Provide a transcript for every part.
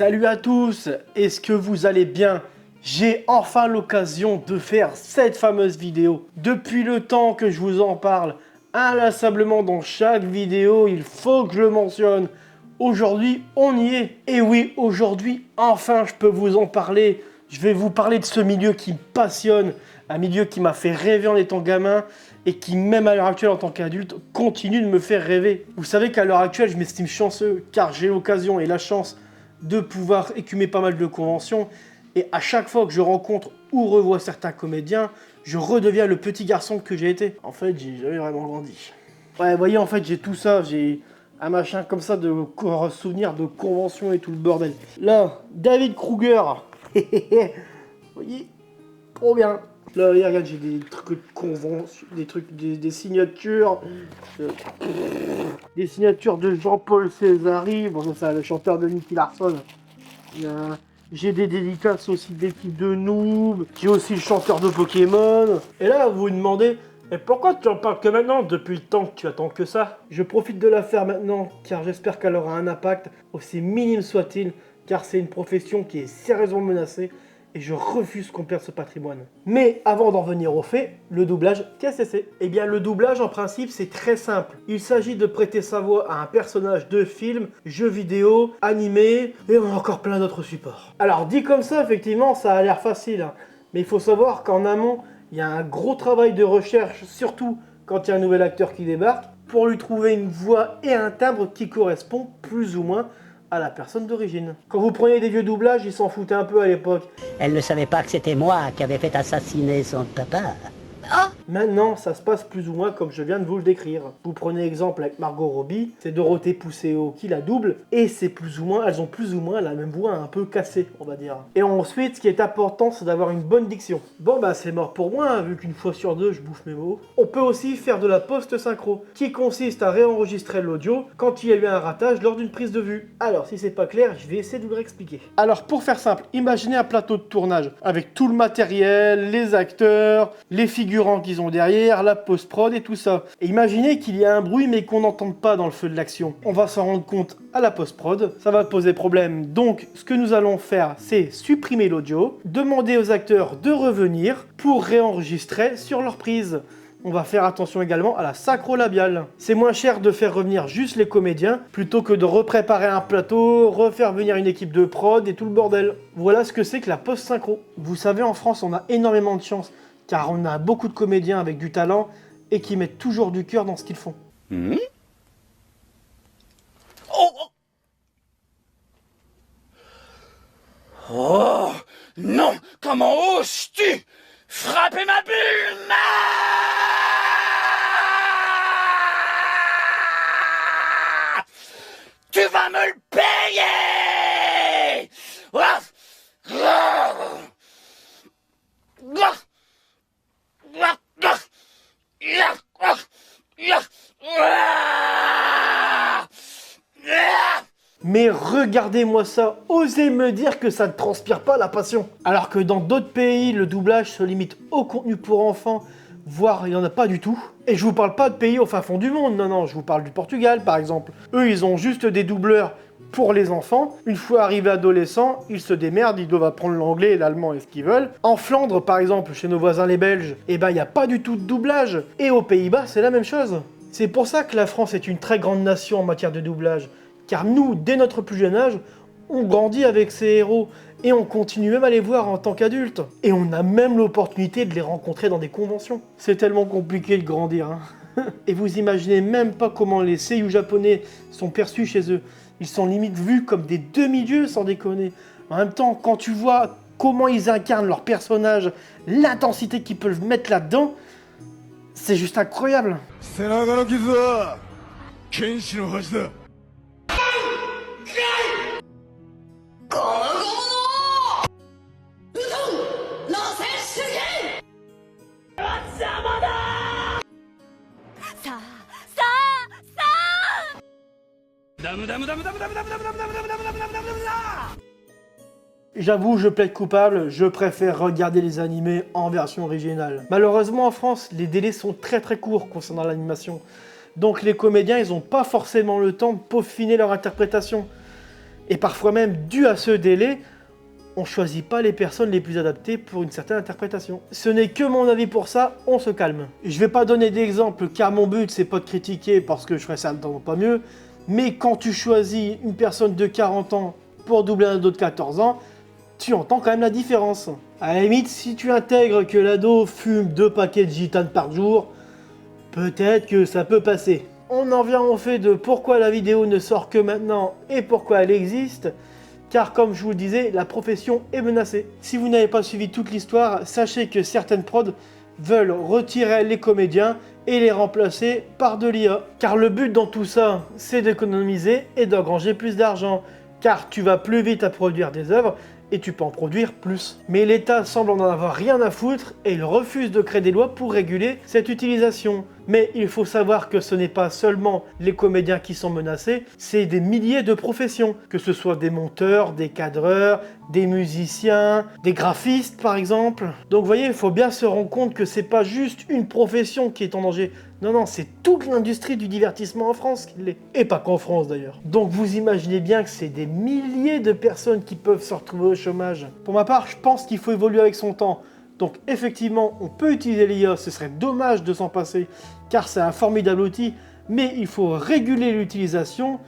Salut à tous, est-ce que vous allez bien? J'ai enfin l'occasion de faire cette fameuse vidéo. Depuis le temps que je vous en parle, inlassablement dans chaque vidéo, il faut que je le mentionne. Aujourd'hui, on y est. Et oui, aujourd'hui, enfin, je peux vous en parler. Je vais vous parler de ce milieu qui me passionne, un milieu qui m'a fait rêver en étant gamin et qui, même à l'heure actuelle en tant qu'adulte, continue de me faire rêver. Vous savez qu'à l'heure actuelle, je m'estime chanceux car j'ai l'occasion et la chance de pouvoir écumer pas mal de conventions. Et à chaque fois que je rencontre ou revois certains comédiens, je redeviens le petit garçon que j'ai été. En fait, j'ai jamais vraiment grandi. Ouais, vous voyez, en fait, j'ai tout ça. J'ai un machin comme ça de souvenirs de conventions et tout le bordel. Là, David Kruger. Vous voyez, trop bien. Là, regarde, j'ai des trucs de convention, des trucs, des signatures. Des signatures de Jean-Paul Césari. Bon, ça, c'est le chanteur de Nicky Larson. J'ai des dédicaces aussi d'équipe de Noob. J'ai aussi le chanteur de Pokémon. Et là, vous vous demandez, et pourquoi tu en parles que maintenant, depuis le temps que tu attends que ça? Je profite de la faire maintenant, car j'espère qu'elle aura un impact, aussi minime soit-il, car c'est une profession qui est sérieusement menacée, et je refuse qu'on perde ce patrimoine. Mais avant d'en venir au fait, le doublage, qu'est-ce que c'est? Eh bien, le doublage, en principe, c'est très simple. Il s'agit de prêter sa voix à un personnage de film, jeu vidéo, animé, et encore plein d'autres supports. Alors, dit comme ça, effectivement, ça a l'air facile, hein. Mais il faut savoir qu'en amont, il y a un gros travail de recherche, surtout quand il y a un nouvel acteur qui débarque, pour lui trouver une voix et un timbre qui correspond plus ou moins à la personne d'origine. Quand vous preniez des vieux doublages, ils s'en foutaient un peu à l'époque. Elle ne savait pas que c'était moi qui avais fait assassiner son papa. Maintenant, ça se passe plus ou moins comme je viens de vous le décrire. Vous prenez exemple avec Margot Robbie, c'est Dorothée Pousseau qui la double, et c'est plus ou moins, elles ont plus ou moins la même voix un peu cassée, on va dire. Et ensuite, ce qui est important, c'est d'avoir une bonne diction. Bon bah c'est mort pour moi, hein, vu qu'une fois sur deux, je bouffe mes mots. On peut aussi faire de la post-synchro, qui consiste à réenregistrer l'audio quand il y a eu un ratage lors d'une prise de vue. Alors, si c'est pas clair, je vais essayer de vous le réexpliquer. Alors, pour faire simple, imaginez un plateau de tournage, avec tout le matériel, les acteurs, les figurants qu'ils ont derrière, la post-prod et tout ça. Et imaginez qu'il y a un bruit mais qu'on n'entende pas dans le feu de l'action. On va s'en rendre compte à la post-prod, ça va poser problème. Donc ce que nous allons faire, c'est supprimer l'audio, demander aux acteurs de revenir pour réenregistrer sur leur prise. On va faire attention également à la synchro labiale. C'est moins cher de faire revenir juste les comédiens plutôt que de repréparer un plateau, refaire venir une équipe de prod et tout le bordel. Voilà ce que c'est que la post-synchro. Vous savez, en France, on a énormément de chance car on a beaucoup de comédiens avec du talent et qui mettent toujours du cœur dans ce qu'ils font. Mmh. Oh, oh non, comment oses-tu frapper ma bulle? Tu vas me le payer! Mais regardez-moi ça, osez me dire que ça ne transpire pas la passion. Alors que dans d'autres pays, le doublage se limite au contenu pour enfants, voire il n'y en a pas du tout. Et je vous parle pas de pays au fin fond du monde, non, je vous parle du Portugal par exemple. Eux, ils ont juste des doubleurs pour les enfants. Une fois arrivés adolescents, ils se démerdent, ils doivent apprendre l'anglais et l'allemand et ce qu'ils veulent. En Flandre, par exemple, chez nos voisins les Belges, eh ben il n'y a pas du tout de doublage. Et aux Pays-Bas, c'est la même chose. C'est pour ça que la France est une très grande nation en matière de doublage. Car nous, dès notre plus jeune âge, on grandit avec ces héros et on continue même à les voir en tant qu'adultes. Et on a même l'opportunité de les rencontrer dans des conventions. C'est tellement compliqué de grandir, hein. Et vous imaginez même pas comment les seiyuu japonais sont perçus chez eux. Ils sont limite vus comme des demi-dieux, sans déconner. En même temps, quand tu vois comment ils incarnent leurs personnages, l'intensité qu'ils peuvent mettre là-dedans, c'est juste incroyable. J'avoue, je plaide coupable, je préfère regarder les animés en version originale. Malheureusement en France, les délais sont très courts concernant l'animation. Donc les comédiens, ils n'ont pas forcément le temps de peaufiner leur interprétation. Et parfois même, dû à ce délai, on choisit pas les personnes les plus adaptées pour une certaine interprétation. Ce n'est que mon avis pour ça, on se calme. Je vais pas donner d'exemple car mon but c'est pas de critiquer parce que je ferais ça dans pas mieux, mais quand tu choisis une personne de 40 ans pour doubler un ado de 14 ans, tu entends quand même la différence. À la limite, si tu intègres que l'ado fume 2 paquets de gitane par jour, peut-être que ça peut passer. On en vient au fait de pourquoi la vidéo ne sort que maintenant et pourquoi elle existe. Car comme je vous le disais, la profession est menacée. Si vous n'avez pas suivi toute l'histoire, sachez que certaines prods veulent retirer les comédiens et les remplacer par de l'IA. Car le but dans tout ça, c'est d'économiser et d'engranger plus d'argent. Car tu vas plus vite à produire des œuvres et tu peux en produire plus. Mais l'État semble en avoir rien à foutre et il refuse de créer des lois pour réguler cette utilisation. Mais il faut savoir que ce n'est pas seulement les comédiens qui sont menacés, c'est des milliers de professions, que ce soit des monteurs, des cadreurs, des musiciens, des graphistes par exemple. Donc vous voyez, il faut bien se rendre compte que c'est pas juste une profession qui est en danger. Non, non, c'est toute l'industrie du divertissement en France qui l'est. Et pas qu'en France d'ailleurs. Donc vous imaginez bien que c'est des milliers de personnes qui peuvent se retrouver au chômage. Pour ma part, je pense qu'il faut évoluer avec son temps. Donc effectivement, on peut utiliser l'IA, ce serait dommage de s'en passer, car c'est un formidable outil, mais il faut réguler l'utilisation,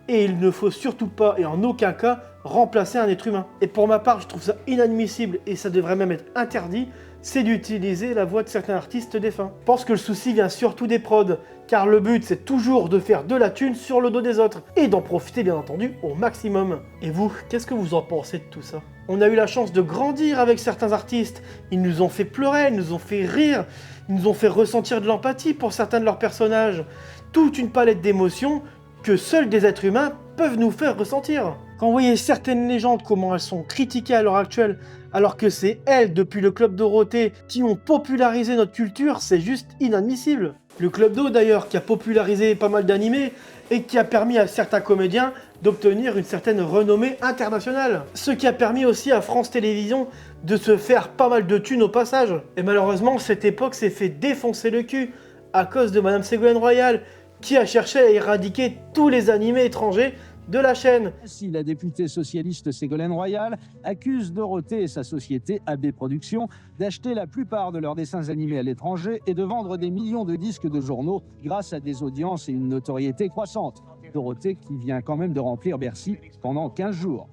et il ne faut surtout pas, et en aucun cas, remplacer un être humain. Et pour ma part, je trouve ça inadmissible, et ça devrait même être interdit, c'est d'utiliser la voix de certains artistes défunts. Je pense que le souci vient surtout des prods, car le but c'est toujours de faire de la thune sur le dos des autres, et d'en profiter bien entendu au maximum. Et vous, qu'est-ce que vous en pensez de tout ça ? On a eu la chance de grandir avec certains artistes, ils nous ont fait pleurer, ils nous ont fait rire, ils nous ont fait ressentir de l'empathie pour certains de leurs personnages. Toute une palette d'émotions que seuls des êtres humains peuvent nous faire ressentir. Quand vous voyez certaines légendes, comment elles sont critiquées à l'heure actuelle, alors que c'est elles, depuis le Club Dorothée, qui ont popularisé notre culture, c'est juste inadmissible. Le Club Do d'ailleurs, qui a popularisé pas mal d'animés, et qui a permis à certains comédiens d'obtenir une certaine renommée internationale. Ce qui a permis aussi à France Télévisions de se faire pas mal de thunes au passage. Et malheureusement, cette époque s'est fait défoncer le cul à cause de Madame Ségolène Royal, qui a cherché à éradiquer tous les animés étrangers de la chaîne. Si la députée socialiste Ségolène Royal accuse Dorothée et sa société AB Productions d'acheter la plupart de leurs dessins animés à l'étranger et de vendre des millions de disques de journaux grâce à des audiences et une notoriété croissante. Dorothée qui vient quand même de remplir Bercy pendant 15 jours.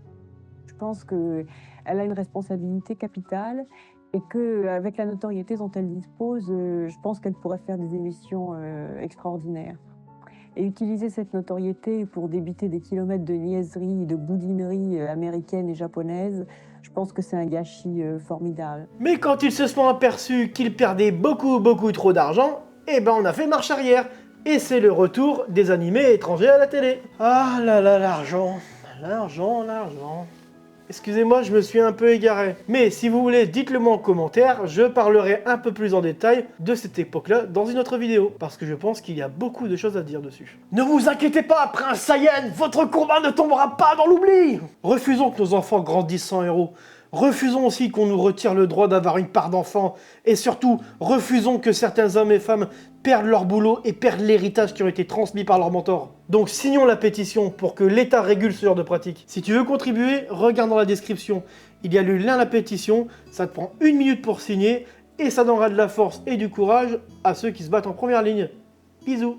Je pense qu'elle a une responsabilité capitale et qu'avec la notoriété dont elle dispose, je pense qu'elle pourrait faire des émissions extraordinaires. Et utiliser cette notoriété pour débiter des kilomètres de niaiseries, de boudineries américaines et japonaises, je pense que c'est un gâchis formidable. Mais quand ils se sont aperçus qu'ils perdaient beaucoup trop d'argent, eh ben on a fait marche arrière. Et c'est le retour des animés étrangers à la télé. Ah là là, l'argent. Excusez-moi, je me suis un peu égaré. Mais si vous voulez, dites-le moi en commentaire, je parlerai un peu plus en détail de cette époque-là dans une autre vidéo, parce que je pense qu'il y a beaucoup de choses à dire dessus. Ne vous inquiétez pas, Prince Saiyan, votre combat ne tombera pas dans l'oubli. Refusons que nos enfants grandissent sans héros. Refusons aussi qu'on nous retire le droit d'avoir une part d'enfant. Et surtout, refusons que certains hommes et femmes perdent leur boulot et perdent l'héritage qui ont été transmis par leurs mentors. Donc signons la pétition pour que l'État régule ce genre de pratique. Si tu veux contribuer, regarde dans la description. Il y a le lien à la pétition, ça te prend 1 minute pour signer et ça donnera de la force et du courage à ceux qui se battent en première ligne. Bisous.